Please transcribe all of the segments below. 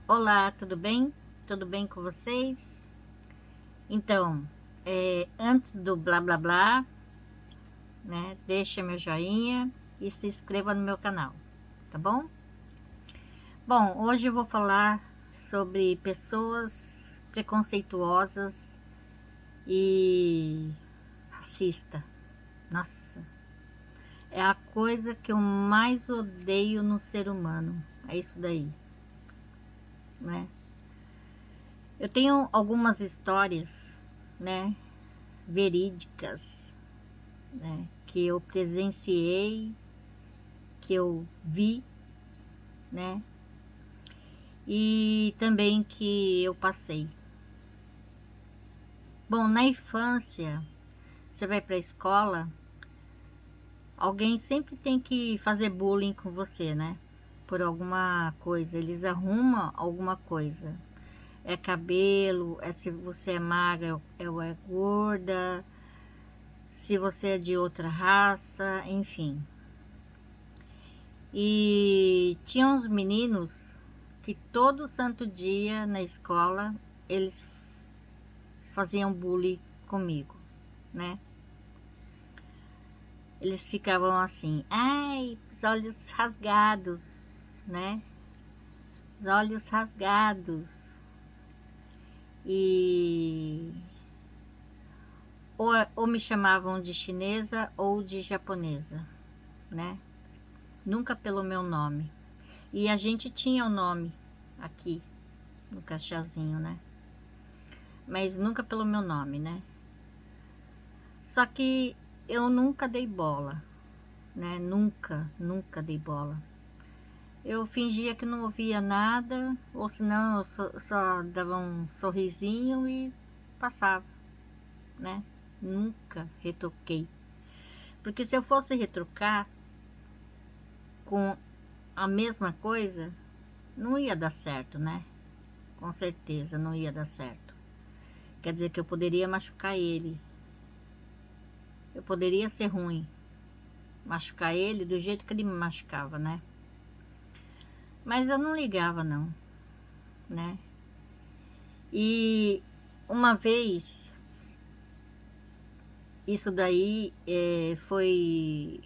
Olá, tudo bem? Tudo bem com vocês? Então, antes do blá blá blá, né? Deixa meu joinha e se inscreva no meu canal, tá bom? Bom, hoje eu vou falar sobre pessoas preconceituosas e racista. Nossa, é a coisa que eu mais odeio no ser humano. É isso daí, né? Eu tenho algumas histórias, né? Verídicas, né, que eu presenciei, que eu vi, né, e também que eu passei. Bom, na infância, você vai para a escola, alguém sempre tem que fazer bullying com você, né? Por alguma coisa, eles arrumam alguma coisa. É cabelo, é se você é magra ou é gorda, se você é de outra raça, enfim. E tinha uns meninos que todo santo dia na escola eles faziam bullying comigo, né? Eles ficavam assim, ai, os olhos rasgados, né? Os olhos rasgados. E ou me chamavam de chinesa ou de japonesa, né? Nunca pelo meu nome. E a gente tinha o nome aqui no cachazinho, né? Mas nunca pelo meu nome, né? Só que eu nunca dei bola, né? Nunca dei bola. Eu fingia que não ouvia nada, ou senão eu só dava um sorrisinho e passava, né? Nunca retoquei. Porque se eu fosse retrucar com a mesma coisa, não ia dar certo, né? Com certeza não ia dar certo. Quer dizer que eu poderia machucar ele. Eu poderia ser ruim, machucar ele do jeito que ele me machucava, né? Mas eu não ligava não, né? E uma vez, isso daí foi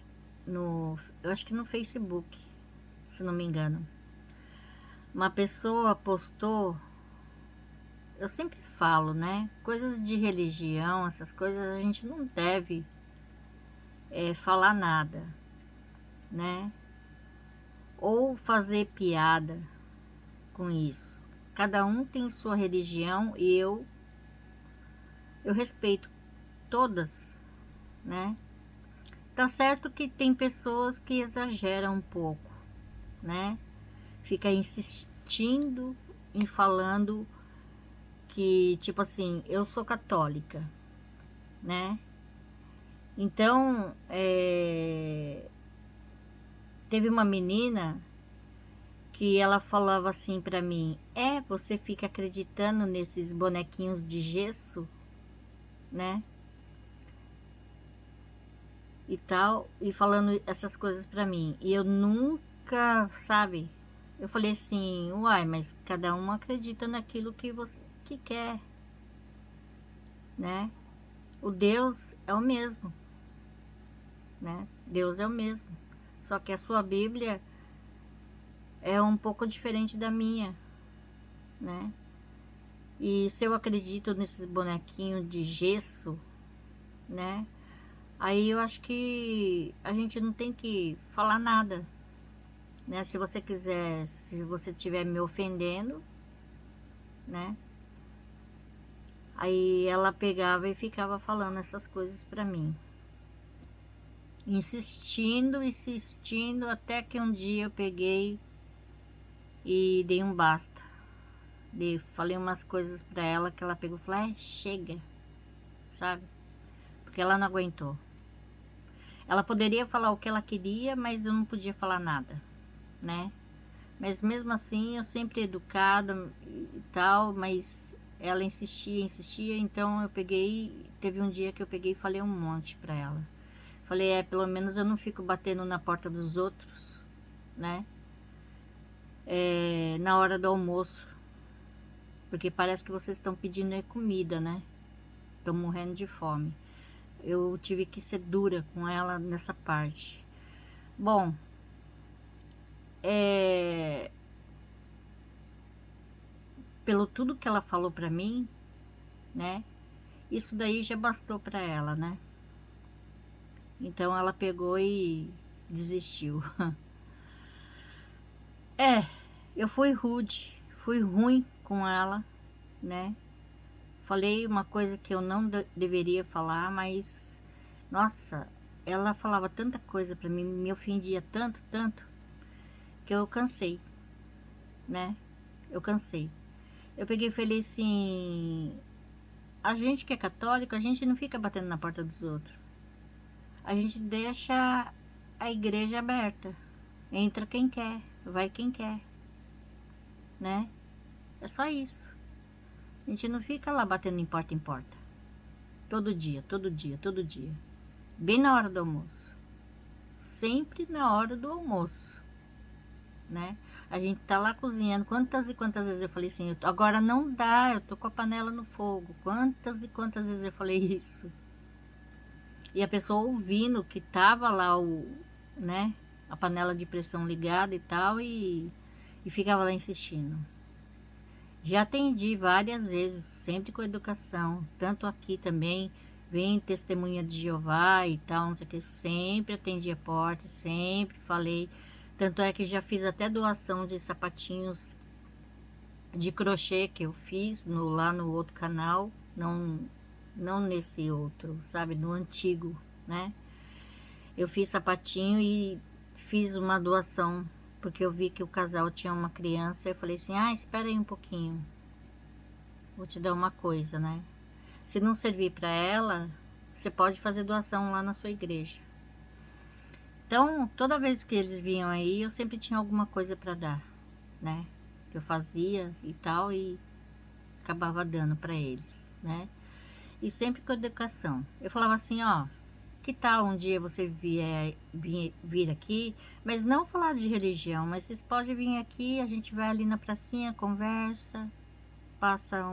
eu acho que no Facebook, se não me engano. Uma pessoa postou, eu sempre falo, né? Coisas de religião, essas coisas a gente não deve falar nada, né? Ou fazer piada com isso. Cada um tem sua religião e eu respeito todas, né? Tá certo que tem pessoas que exageram um pouco, né? Fica insistindo em falando que, tipo assim, eu sou católica, né? Então, teve uma menina que ela falava assim pra mim: você fica acreditando nesses bonequinhos de gesso, né? E tal, e falando essas coisas pra mim. E eu nunca, sabe? Eu falei assim, uai, mas cada um acredita naquilo que você que quer, né? O Deus é o mesmo, né? Deus é o mesmo. Só que a sua Bíblia é um pouco diferente da minha, né? E se eu acredito nesses bonequinhos de gesso, né? Aí eu acho que a gente não tem que falar nada, né? Se você quiser, se você estiver me ofendendo, né? Aí ela pegava e ficava falando essas coisas pra mim. Insistindo, insistindo, até que um dia eu peguei e dei um basta. Falei umas coisas pra ela que ela pegou e falou, chega, sabe? Porque ela não aguentou. Ela poderia falar o que ela queria, mas eu não podia falar nada, né? Mas mesmo assim, eu sempre educada e tal, mas ela insistia, insistia, então eu peguei, teve um dia que eu peguei e falei um monte pra ela. Falei, pelo menos eu não fico batendo na porta dos outros, né? na hora do almoço, porque parece que vocês estão pedindo comida, né? Estão morrendo de fome. Eu tive que ser dura com ela nessa parte. Bom, pelo tudo que ela falou pra mim, né? Isso daí já bastou pra ela, né? Então ela pegou e desistiu. Eu fui rude, fui ruim com ela, né? Falei uma coisa que eu não deveria falar, mas nossa, ela falava tanta coisa pra mim, me ofendia tanto, tanto, que eu cansei, né? Eu cansei. Eu peguei e falei assim: a gente que é católico, a gente não fica batendo na porta dos outros. A gente deixa a igreja aberta. Entra quem quer, vai quem quer, né? É só isso. A gente não fica lá batendo em porta em porta. Todo dia, todo dia, todo dia. Bem na hora do almoço. Sempre na hora do almoço, né? A gente tá lá cozinhando. Quantas e quantas vezes eu falei assim: agora não dá, eu tô com a panela no fogo. Quantas e quantas vezes eu falei isso? E a pessoa ouvindo que tava lá né, a panela de pressão ligada e tal, e ficava lá insistindo. Já atendi várias vezes, sempre com educação, tanto aqui também, vem testemunha de Jeová e tal, não sei o que, sempre atendi a porta, sempre falei. Tanto é que já fiz até doação de sapatinhos de crochê que eu fiz lá no outro canal, não nesse outro, sabe, no antigo, né? Eu fiz sapatinho e fiz uma doação, porque eu vi que o casal tinha uma criança. Eu falei assim: ah, espera aí um pouquinho, vou te dar uma coisa, né? Se não servir para ela, você pode fazer doação lá na sua igreja. Então, toda vez que eles vinham aí, eu sempre tinha alguma coisa para dar, né? Que eu fazia e tal, e acabava dando para eles, né? E sempre com educação. Eu falava assim: ó, que tal um dia você vir aqui, mas não falar de religião, mas vocês podem vir aqui, a gente vai ali na pracinha, conversa, passa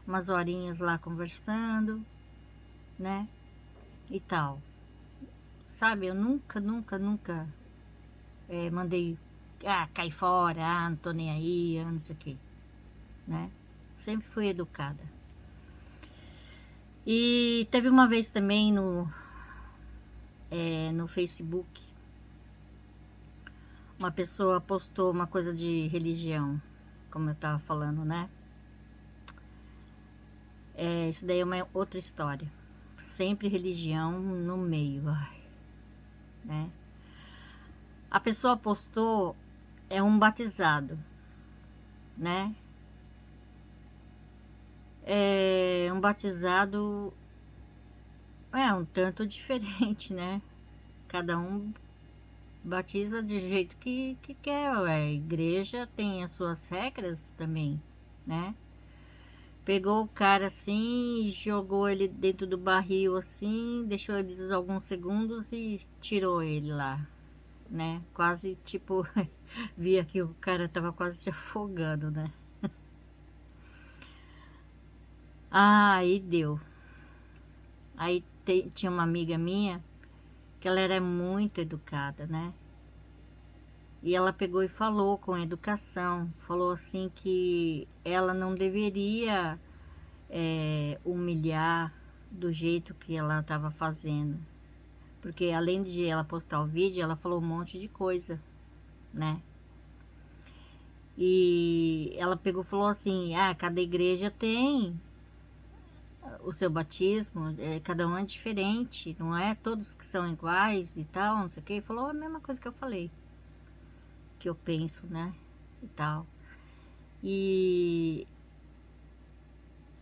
umas horinhas lá conversando, né? E tal. Sabe, eu nunca, nunca, nunca mandei, cai fora, não tô nem aí, não sei o quê, né? Sempre fui educada. E teve uma vez também no Facebook, uma pessoa postou uma coisa de religião, como eu tava falando, né? Isso daí é uma outra história. Sempre religião no meio, ai, né? A pessoa postou um batizado, né? É um batizado um tanto diferente, né? Cada um batiza de jeito que quer. A igreja tem as suas regras também, né? Pegou o cara assim, jogou ele dentro do barril assim, deixou ele alguns segundos e tirou ele lá, né? Quase tipo, via que o cara tava quase se afogando, né? Ah, aí deu. Aí tinha uma amiga minha que ela era muito educada, né? E ela pegou e falou com educação, falou assim que ela não deveria humilhar do jeito que ela estava fazendo. Porque além de ela postar o vídeo, ela falou um monte de coisa, né? E ela pegou e falou assim: ah, cada igreja tem o seu batismo, cada um é diferente, não é todos que são iguais e tal, não sei o que. Falou a mesma coisa que eu falei, que eu penso, né? E tal. E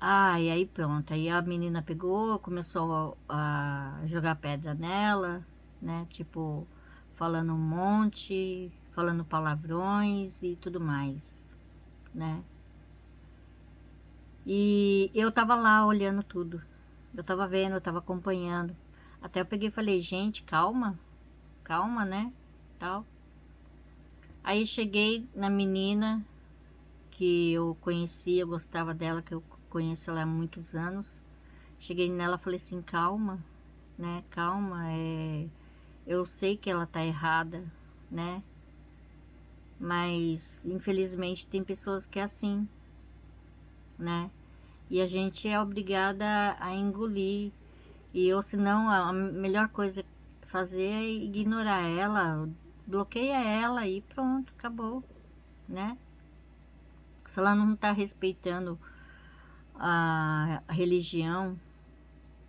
e aí pronto, aí a menina pegou, começou a jogar pedra nela, né? Tipo, falando um monte, falando palavrões e tudo mais, né? E eu tava lá olhando tudo. Eu tava vendo, eu tava acompanhando. Até eu peguei e falei: gente, calma, calma, né? Tal. Aí cheguei na menina que eu conhecia, eu gostava dela, que eu conheço ela há muitos anos. Cheguei nela e falei assim, calma, né? Calma, eu sei que ela tá errada, né? Mas infelizmente tem pessoas que é assim, né? E a gente é obrigada a engolir. E ou senão a melhor coisa fazer é ignorar ela, bloqueia ela e pronto, acabou, né? Se ela não está respeitando a religião,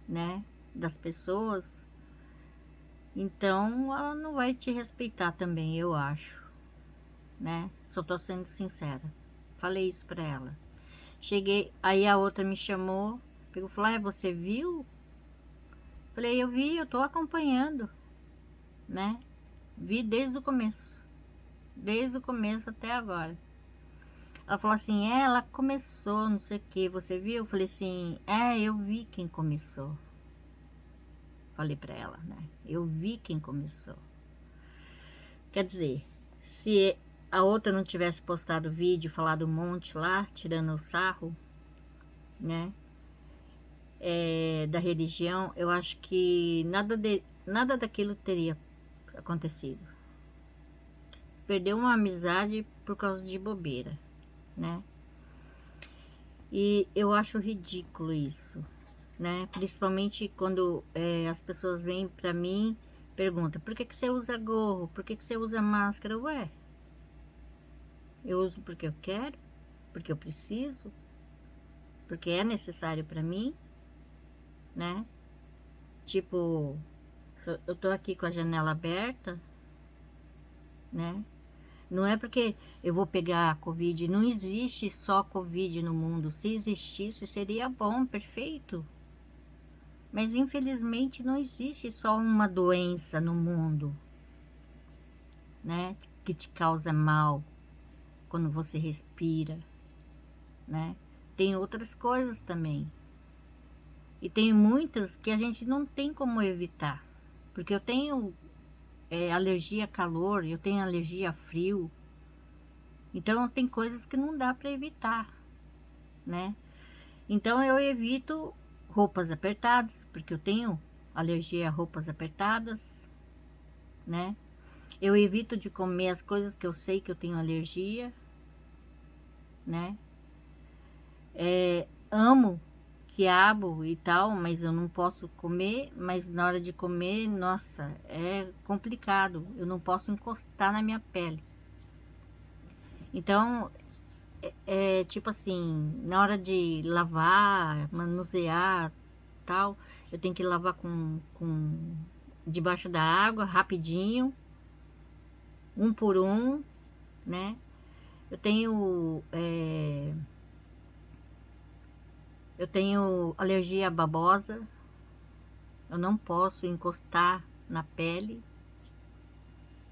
né, das pessoas, então ela não vai te respeitar também, eu acho, né? Só tô sendo sincera. Falei isso pra ela. Cheguei, aí a outra me chamou, pegou e falou, ah, você viu? Falei, eu vi, eu tô acompanhando, né? Vi desde o começo até agora. Ela falou assim, ela começou, não sei o que, você viu? Eu falei assim, eu vi quem começou. Falei pra ela, né? Eu vi quem começou. Quer dizer, se a outra não tivesse postado vídeo, falado um monte lá, tirando o sarro, né? Da religião, eu acho que nada daquilo teria acontecido. Perdeu uma amizade por causa de bobeira, né? E eu acho ridículo isso, né? Principalmente quando as pessoas vêm pra mim e perguntam, por que que você usa gorro? Por que que você usa máscara? Ué, eu uso porque eu quero, porque eu preciso, porque é necessário pra mim, né? Tipo, eu tô aqui com a janela aberta, né? Não é porque eu vou pegar a Covid, não existe só Covid no mundo. Se existisse, seria bom, perfeito. Mas infelizmente não existe só uma doença no mundo, né? Que te causa mal quando você respira, né? Tem outras coisas também. E tem muitas que a gente não tem como evitar. Porque eu tenho alergia a calor, eu tenho alergia a frio. Então tem coisas que não dá para evitar, né? Então eu evito roupas apertadas, porque eu tenho alergia a roupas apertadas, né? Eu evito de comer as coisas que eu sei que eu tenho alergia, né? Amo quiabo e tal, mas eu não posso comer, mas na hora de comer, nossa, é complicado. Eu não posso encostar na minha pele. Então, tipo assim, na hora de lavar, manusear, tal, eu tenho que lavar com debaixo da água, rapidinho, um por um, né? Eu tenho, eu tenho alergia à babosa, eu não posso encostar na pele,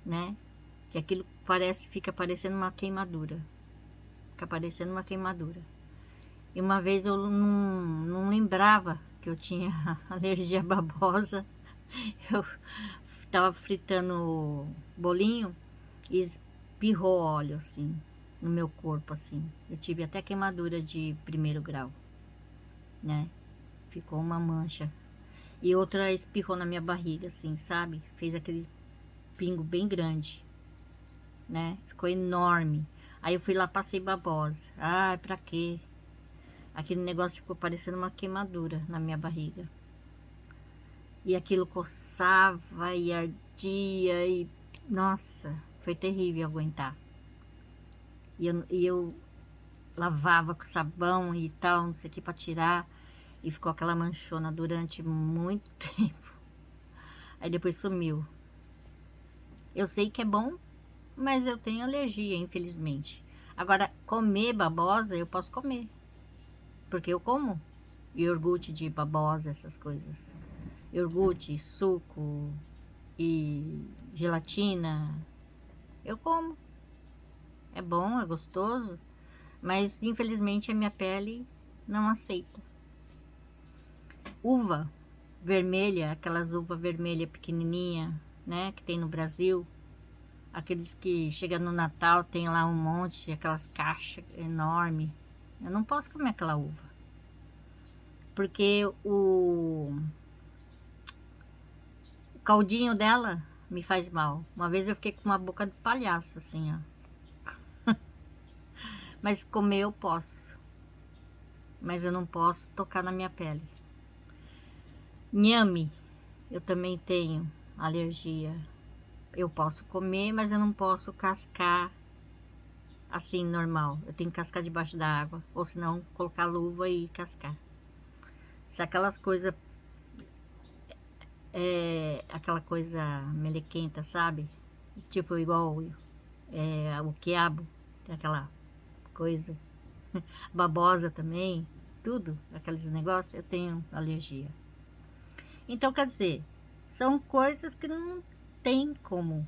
né? Que aquilo fica parecendo uma queimadura, fica parecendo uma queimadura. E uma vez eu não lembrava que eu tinha alergia à babosa. Eu tava fritando bolinho e espirrou óleo assim no meu corpo assim. Eu tive até queimadura de 1º grau, né? Ficou uma mancha. E outra espirrou na minha barriga assim, sabe? Fez aquele pingo bem grande, né? Ficou enorme. Aí eu fui lá, passei babosa. Ai, pra quê? Aquele negócio ficou parecendo uma queimadura na minha barriga. E aquilo coçava e ardia e... Nossa, foi terrível aguentar. E eu lavava com sabão e tal, não sei o que, pra tirar. E ficou aquela manchona durante muito tempo. Aí depois sumiu. Eu sei que é bom, mas eu tenho alergia, infelizmente. Agora, comer babosa, eu posso comer. Porque eu como iogurte de babosa, essas coisas. Iogurte, suco e gelatina. Eu como. É bom, é gostoso. Mas infelizmente a minha pele não aceita. Uva vermelha, aquelas uvas vermelhas pequenininha, né, que tem no Brasil. Aqueles que chegam no Natal, tem lá um monte, aquelas caixas enormes. Eu não posso comer aquela uva. Porque o caldinho dela me faz mal. Uma vez eu fiquei com uma boca de palhaço, assim, ó. Mas comer eu posso. Mas eu não posso tocar na minha pele. Nhame, eu também tenho alergia. Eu posso comer, mas eu não posso cascar assim, normal. Eu tenho que cascar debaixo da água. Ou senão, colocar luva e cascar. Se aquelas coisas... aquela coisa melequenta, sabe? Tipo igual o quiabo. Tem aquela coisa. Babosa também. Tudo, aqueles negócios, eu tenho alergia. Então, quer dizer, são coisas que não tem como...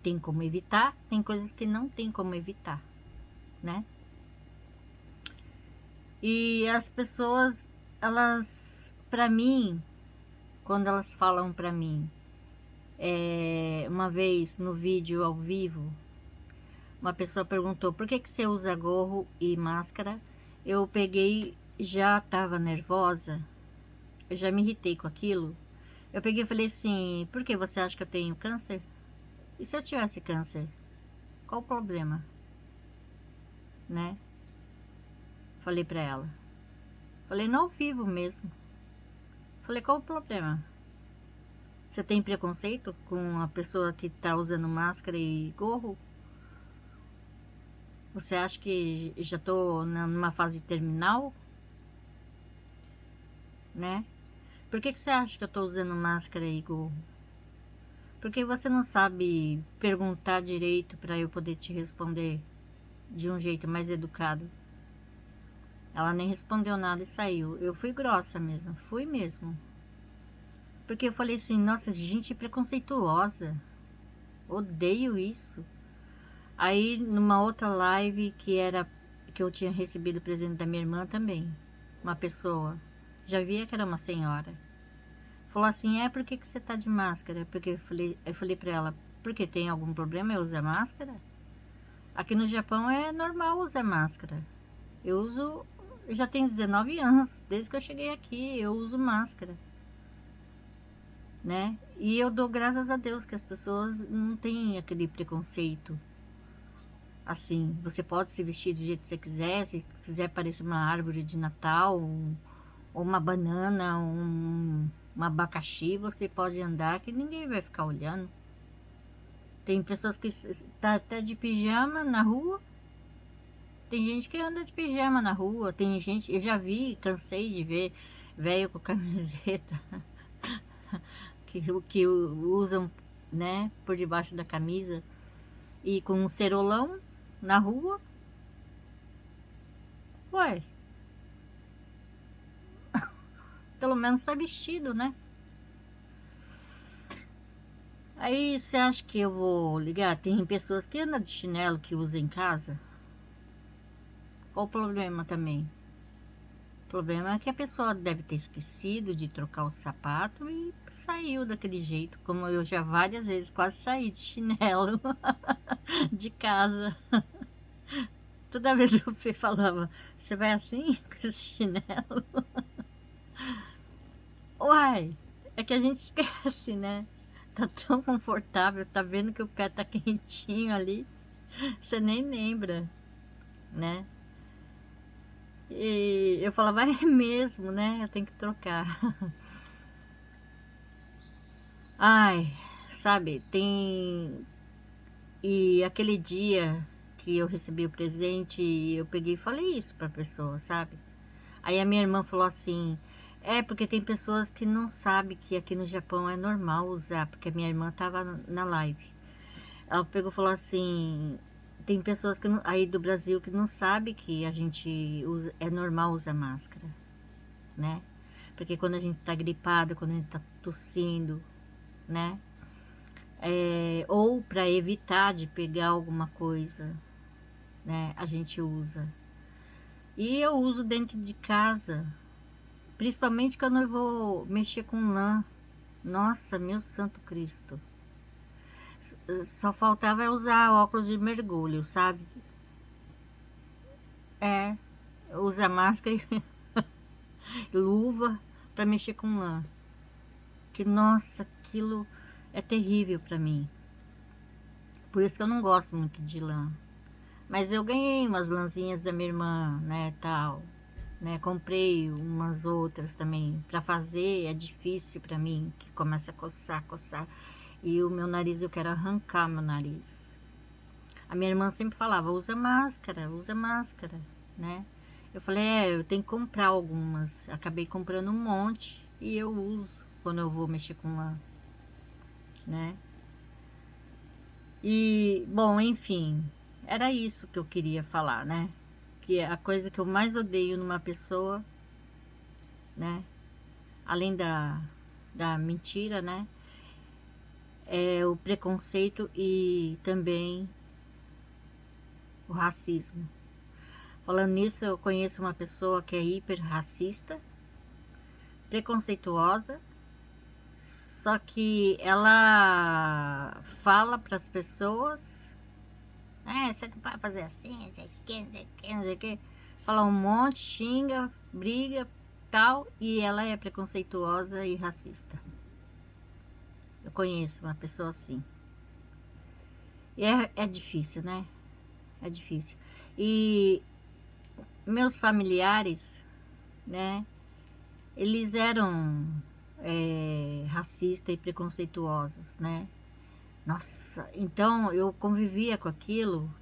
tem como evitar, tem coisas que não tem como evitar, né? E as pessoas, elas, pra mim, quando elas falam pra mim, uma vez no vídeo ao vivo, uma pessoa perguntou, por que que você usa gorro e máscara? Eu peguei, já tava nervosa, eu já me irritei com aquilo. Eu peguei e falei assim, por que você acha que eu tenho câncer? E se eu tivesse câncer? Qual o problema? Né? Falei pra ela. Falei, não vivo mesmo. Falei, qual o problema? Você tem preconceito com a pessoa que tá usando máscara e gorro? Você acha que já tô numa fase terminal? Né? Por que que você acha que eu tô usando máscara e gorro? Porque você não sabe perguntar direito para eu poder te responder de um jeito mais educado. Ela nem respondeu nada e saiu. Eu fui grossa mesmo, fui mesmo. Porque eu falei assim, nossa, gente preconceituosa. Odeio isso. Aí, numa outra live que eu tinha recebido presente da minha irmã também, uma pessoa, já via que era uma senhora, falou assim, por que que você tá de máscara? Porque eu falei pra ela, porque tem algum problema eu usar máscara? Aqui no Japão é normal usar máscara. Eu já tenho 19 anos, desde que eu cheguei aqui, eu uso máscara, né? E eu dou graças a Deus que as pessoas não têm aquele preconceito. Assim, você pode se vestir do jeito que você quiser, se quiser parecer uma árvore de Natal, ou uma banana, um abacaxi, você pode andar que ninguém vai ficar olhando. Tem pessoas que tá até de pijama na rua, tem gente que anda de pijama na rua, tem gente, eu já vi, cansei de ver velho com camiseta que usam, né, por debaixo da camisa e com um cerolão na rua. Ué, pelo menos tá vestido, né? Aí você acha que eu vou ligar? Tem pessoas que andam de chinelo que usam em casa. Qual o problema também? O problema é que a pessoa deve ter esquecido de trocar o sapato e saiu daquele jeito, como eu já várias vezes quase saí de chinelo de casa. Toda vez o Fê falava, você vai assim com esse chinelo? Uai, é que a gente esquece, né? Tá tão confortável, tá vendo que o pé tá quentinho ali, você nem lembra, né? E eu falava, é mesmo, né? Eu tenho que trocar. Ai, sabe, tem... E aquele dia que eu recebi o presente, eu peguei e falei isso pra pessoa, sabe? Aí a minha irmã falou assim, porque tem pessoas que não sabem que aqui no Japão é normal usar, porque a minha irmã tava na live. Ela pegou e falou assim, tem pessoas que aí do Brasil que não sabem que a gente usa, é normal usar máscara, né? Porque quando a gente tá gripado, quando a gente tá tossindo, né? Ou para evitar de pegar alguma coisa, né? A gente usa. E eu uso dentro de casa, principalmente quando eu vou mexer com lã. Nossa, meu santo Cristo. Só faltava eu usar óculos de mergulho, sabe? É, usa máscara e luva para mexer com lã. Que nossa, aquilo é terrível para mim. Por isso que eu não gosto muito de lã. Mas eu ganhei umas lãzinhas da minha irmã, né, tal, né? Comprei umas outras também para fazer, é difícil para mim, que começa a coçar, coçar. E o meu nariz, eu quero arrancar meu nariz. A minha irmã sempre falava, usa máscara, né? Eu falei, eu tenho que comprar algumas. Acabei comprando um monte e eu uso quando eu vou mexer com lã, né? E, bom, enfim, era isso que eu queria falar, né? Que a coisa que eu mais odeio numa pessoa, né? Além da mentira, né? É o preconceito e também o racismo. Falando nisso, eu conheço uma pessoa que é hiper racista, preconceituosa, só que ela fala para as pessoas, você não pode fazer assim, não sei o que, não sei o que, não sei o que. Fala um monte, xinga, briga, tal, e ela é preconceituosa e racista. Eu conheço uma pessoa assim. E é difícil, né? É difícil. E meus familiares, né? Eles eram racistas e preconceituosos, né? Nossa, então eu convivia com aquilo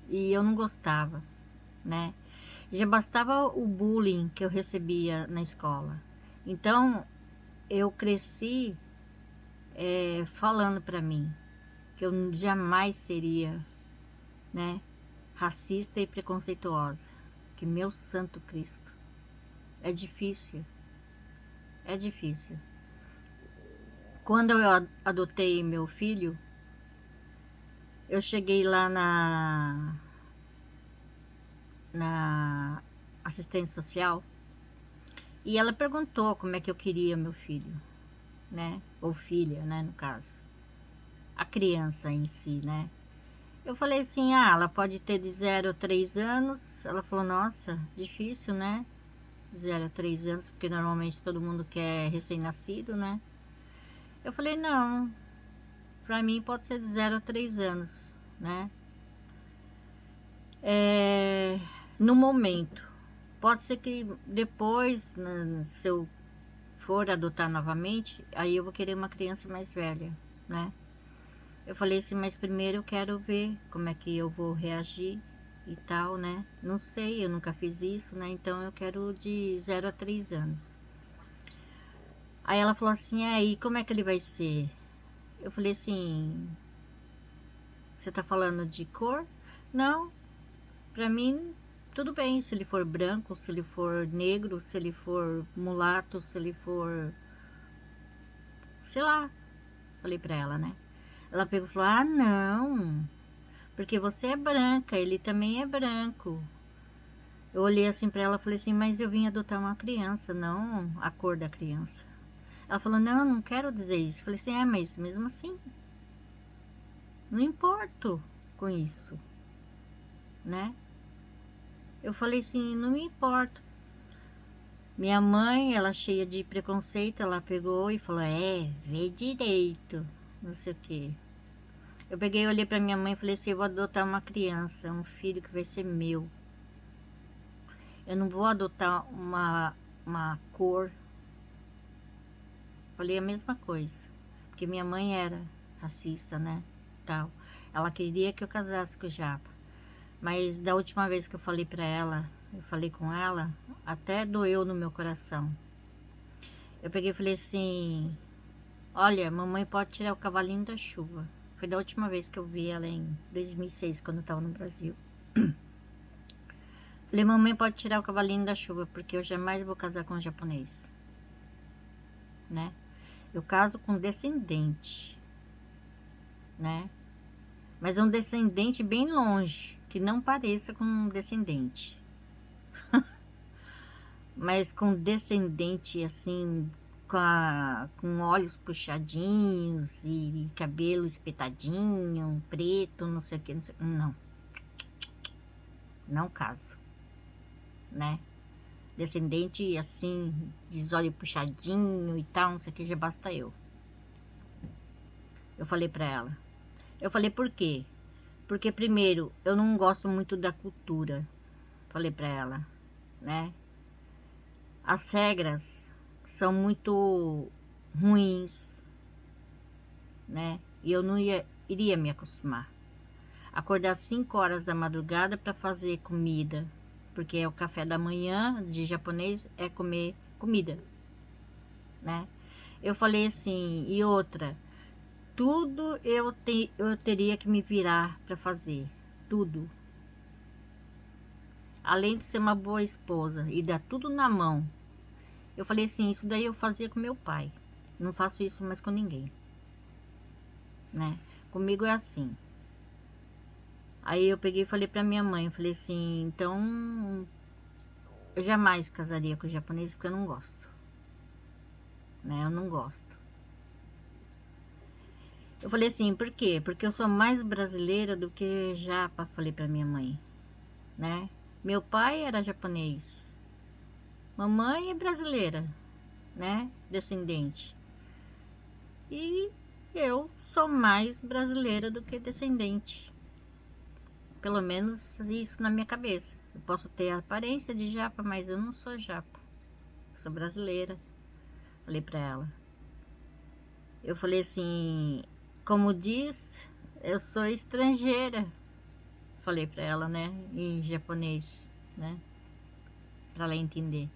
e eu não gostava, né? Já bastava o bullying que eu recebia na escola. Então eu cresci falando para mim que eu jamais seria, né, racista e preconceituosa. Que meu santo Cristo, é difícil, é difícil. Quando eu adotei meu filho, eu cheguei lá na assistente social e ela perguntou como é que eu queria meu filho, né? Ou filha, né, no caso. A criança em si, né? Eu falei assim, ela pode ter de 0 a 3 anos. Ela falou, nossa, difícil, né? 0 a 3 anos, porque normalmente todo mundo quer recém-nascido, né? Eu falei, não, pra mim pode ser de 0 a 3 anos, né? No momento. Pode ser que depois, né, se eu for adotar novamente, aí eu vou querer uma criança mais velha, né? Eu falei assim, mas primeiro eu quero ver como é que eu vou reagir e tal, né? Não sei, eu nunca fiz isso, né? Então eu quero de 0 a 3 anos. Aí ela falou assim, aí como é que ele vai ser? Eu falei assim, você tá falando de cor? Não, pra mim tudo bem se ele for branco, se ele for negro, se ele for mulato, se ele for, sei lá. Falei pra ela, né? Ela pegou e falou, não, porque você é branca, ele também é branco. Eu olhei assim pra ela e falei assim, mas eu vim adotar uma criança, não a cor da criança. Ela falou, não, não quero dizer isso. Eu falei assim, mas mesmo assim, não importo com isso, né? Eu falei assim, não me importo. Minha mãe, ela cheia de preconceito, ela pegou e falou, vê direito, não sei o quê. Eu peguei e olhei pra minha mãe e falei assim, eu vou adotar uma criança, um filho que vai ser meu. Eu não vou adotar uma cor. Falei a mesma coisa. Porque minha mãe era racista, né? Tal. Ela queria que eu casasse com o Japa. Mas da última vez que eu falei pra ela, eu falei com ela, até doeu no meu coração. Eu peguei e falei assim, olha, mamãe pode tirar o cavalinho da chuva. Foi da última vez que eu vi ela em 2006, quando eu tava no Brasil. Falei, mamãe pode tirar o cavalinho da chuva, porque eu jamais vou casar com um japonês, né? Eu caso com um descendente, né? Mas é um descendente bem longe, que não pareça com um descendente. Mas com descendente, assim, com olhos puxadinhos e cabelo espetadinho, preto, não sei o que, não sei, não caso, né? Descendente assim, de olho puxadinho e tal, não sei o que, já basta eu. Eu falei pra ela. Eu falei por quê? Porque primeiro, eu não gosto muito da cultura. Falei pra ela, né? As regras são muito ruins, né? E eu não iria me acostumar. Acordar às 5 horas da madrugada para fazer comida, porque é o café da manhã de japonês é comer comida, né? Eu falei assim, e outra, tudo eu teria que me virar para fazer, tudo. Além de ser uma boa esposa e dar tudo na mão. Eu falei assim, isso daí eu fazia com meu pai. Não faço isso mais com ninguém, né? Comigo é assim. Aí eu peguei e falei pra minha mãe, falei assim, então eu jamais casaria com o japonês porque eu não gosto, né? Eu não gosto. Eu falei assim, por quê? Porque eu sou mais brasileira do que japa, falei pra minha mãe, né? Meu pai era japonês, mamãe é brasileira, né? Descendente. E eu sou mais brasileira do que descendente. Pelo menos isso na minha cabeça. Eu posso ter a aparência de japa, mas eu não sou japa. Sou brasileira. Falei pra ela. Eu falei assim, como diz, eu sou estrangeira. Falei pra ela, né, em japonês, né, pra ela entender.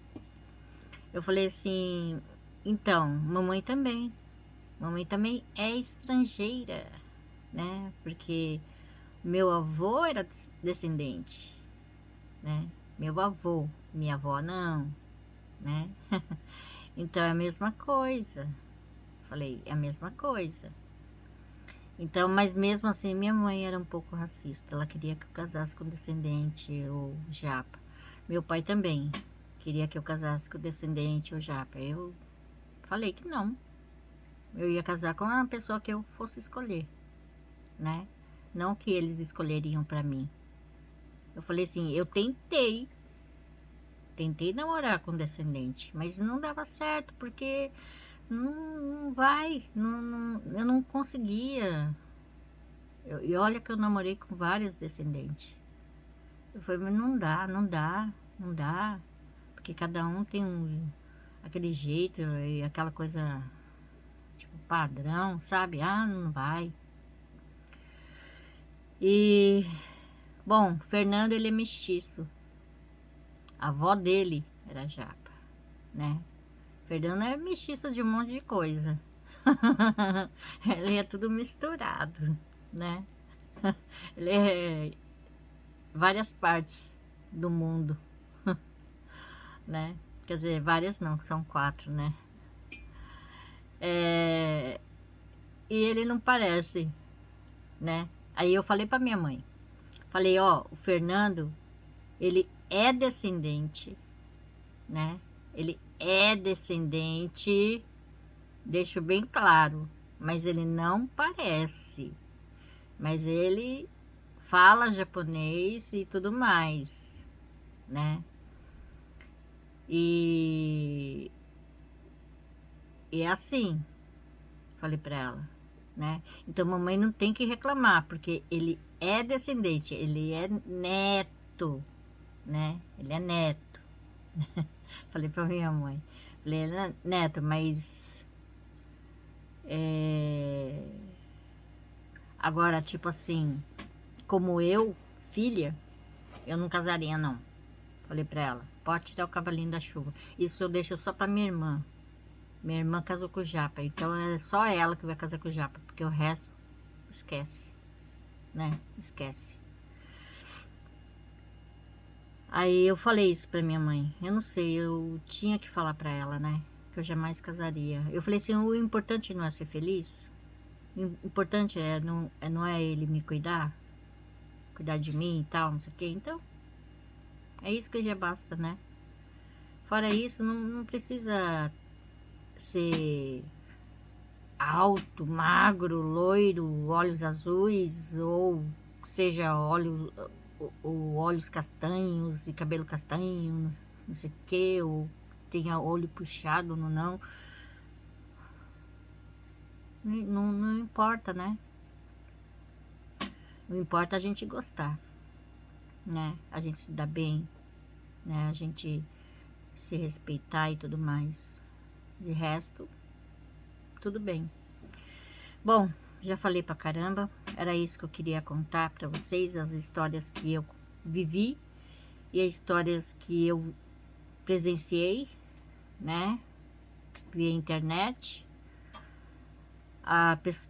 Eu falei assim, então, mamãe também. Mamãe também é estrangeira, né, porque meu avô era descendente, né, meu avô, minha avó não, né. Então é a mesma coisa. Falei, é a mesma coisa. Então, mas mesmo assim, minha mãe era um pouco racista. Ela queria que eu casasse com descendente ou japa. Meu pai também queria que eu casasse com descendente ou japa. Eu falei que não. Eu ia casar com uma pessoa que eu fosse escolher, né? Não que eles escolheriam pra mim. Eu falei assim, eu tentei namorar com descendente, mas não dava certo, porque não vai, eu não conseguia. E olha que eu namorei com vários descendentes. Eu falei, mas não dá, não dá, não dá. Porque cada um tem aquele jeito e aquela coisa, tipo, padrão, sabe? Ah, não vai. E, bom, Fernando, ele é mestiço. A avó dele era japa, né? Fernando é mestiço de um monte de coisa. Ele é tudo misturado, né? Ele é várias partes do mundo, né? Quer dizer, várias não, são 4, né? É, e ele não parece, né? Aí eu falei pra minha mãe, falei, ó, o Fernando, ele é descendente, né? Ele é descendente, deixo bem claro, mas ele não parece. Mas ele fala japonês e tudo mais, né? E, e é assim, falei pra ela, né? Então mamãe não tem que reclamar, porque ele é descendente, ele é neto, né? Ele é neto. Falei pra minha mãe, falei, ele é neto, mas é, agora, tipo assim, como eu, filha, eu não casaria, não. Falei pra ela, pode tirar o cavalinho da chuva. Isso eu deixo só pra minha irmã. Minha irmã casou com o Japa, então é só ela que vai casar com o Japa, porque o resto esquece, né? Esquece. Aí eu falei isso pra minha mãe. Eu não sei, eu tinha que falar pra ela, né? Que eu jamais casaria. Eu falei assim, o importante não é ser feliz? O importante não é ele me cuidar de mim e tal, não sei o quê. Então, é isso que já basta, né? Fora isso, não precisa ser alto, magro, loiro, olhos azuis, ou seja, olhos castanhos e cabelo castanho, não sei o que, ou tenha olho puxado ou não. Não importa, né? Não importa a gente gostar, né? A gente se dar bem, né? A gente se respeitar e tudo mais. De resto, tudo bem. Bom, já falei pra caramba. Era isso que eu queria contar pra vocês, as histórias que eu vivi e as histórias que eu presenciei, né? Via internet.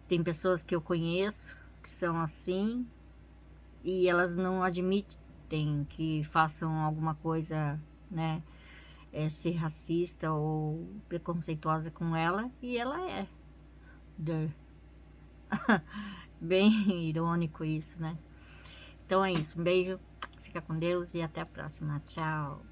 Tem pessoas que eu conheço que são assim e elas não admitem que façam alguma coisa, né? Ser racista ou preconceituosa com ela, e ela é. Duh. Bem irônico isso, né? Então é isso. Um beijo, fica com Deus e até a próxima. Tchau.